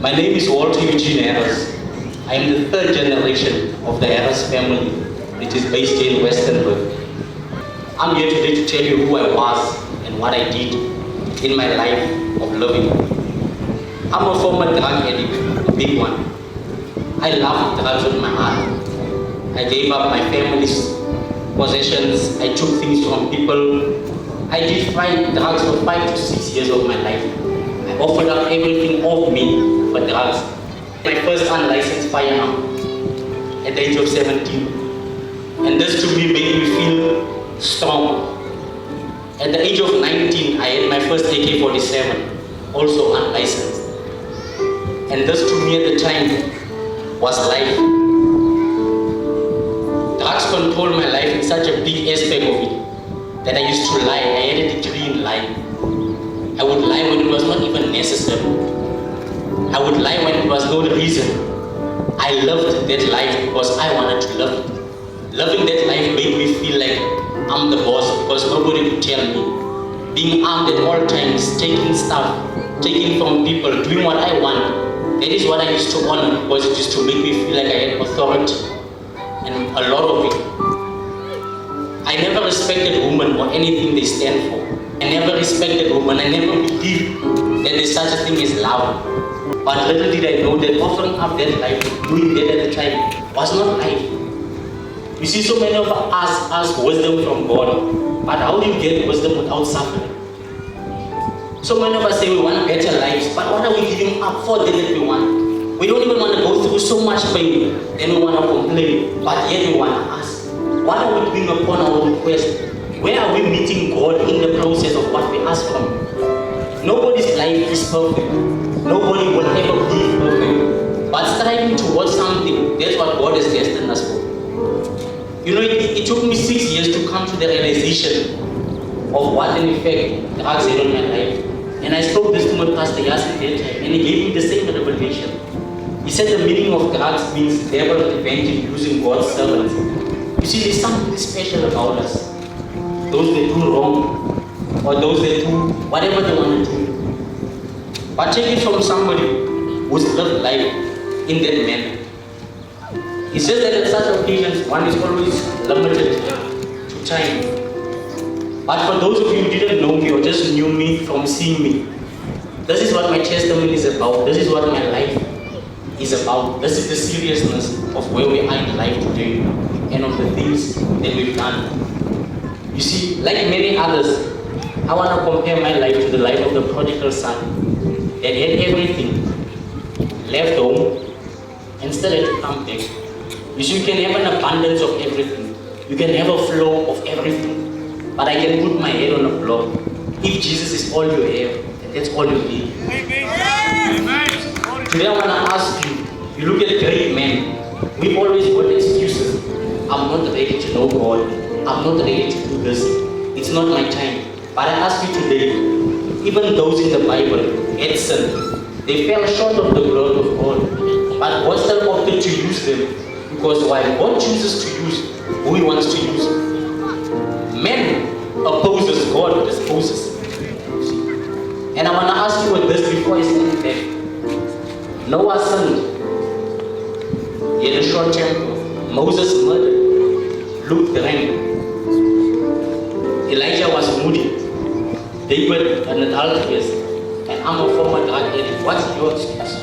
My name is Wally Harris. I am the third generation of the Harris family, which is based in Westenburg. I'm here today to tell you who I was and what I did in my life of living. I'm a former drug addict, a big one. I love drugs with my heart. I gave up my family's possessions. I took things from people. I did drugs for 5 to 6 years of my life. I offered up everything of me for drugs. My first unlicensed firearm at the age of 17. And this to me made me feel strong. At the age of 19, I had my first AK-47, also unlicensed. And this to me at the time was life. Drugs controlled my life in such a big aspect of it that I used to lie. I had a degree in lying. I would lie when it was not even necessary. I would lie when it was no reason. I loved that life because I wanted to love it. Loving that life made me feel like I'm the boss because nobody could tell me. Being armed at all times, taking stuff, taking from people, doing what I want. That is what I used to honor because it used to make me feel like I had authority and a lot of it. I never respected women or anything they stand for. I never respected women. I never believed that there's such a thing as love. But little did I know that offering up that life, doing that at the time, was not life. You see, so many of us ask wisdom from God, but how do you get wisdom without suffering? So many of us say we want better lives, but what are we giving up for that we want? We don't even want to go through so much pain, then we want to complain, but yet we want to ask. What are we doing upon our request? Where are we meeting God in the process of what we ask from? Nobody's life is perfect. Nobody will ever be perfect. But striving towards something, that's what God has destined us for. You know, it took me 6 years to come to the realization of what an effect drugs had on my life. And I spoke this to my pastor yesterday that time, and he gave me the same revelation. He said the meaning of drugs means devil revenge using God's servants. You see, there's something special about us. Those that do wrong, or those that do whatever they want to do. But take it from somebody who's lived life in that manner. He says that at such occasions, one is always limited to time. But for those of you who didn't know me or just knew me from seeing me, this is what my testimony is about. This is what my life is about. This is the seriousness of where we are in life today and of the things that we've done. You see, like many others, I want to compare my life to the life of the prodigal son that had everything, left home, and still had to come back. You see, you can have an abundance of everything. You can have a flow of everything. But I can put my head on a block. If Jesus is all you have, then that's all you need. Today I want to ask you, you look at great men, we've always got excuses. I'm not ready to know God. I'm not ready to do this. It's not my time. But I ask you today, even those in the Bible had sinned. They fell short of the glory of God. But God still opted to use them. Because while God chooses to use who He wants to use, men opposes, God disposes. And I want to ask you with this before I stand back. Noah sinned. He had a short temper. Moses murdered. Luke drank. Elijah was moody. David an adulteress. And I'm a former drug addict. What's your excuse?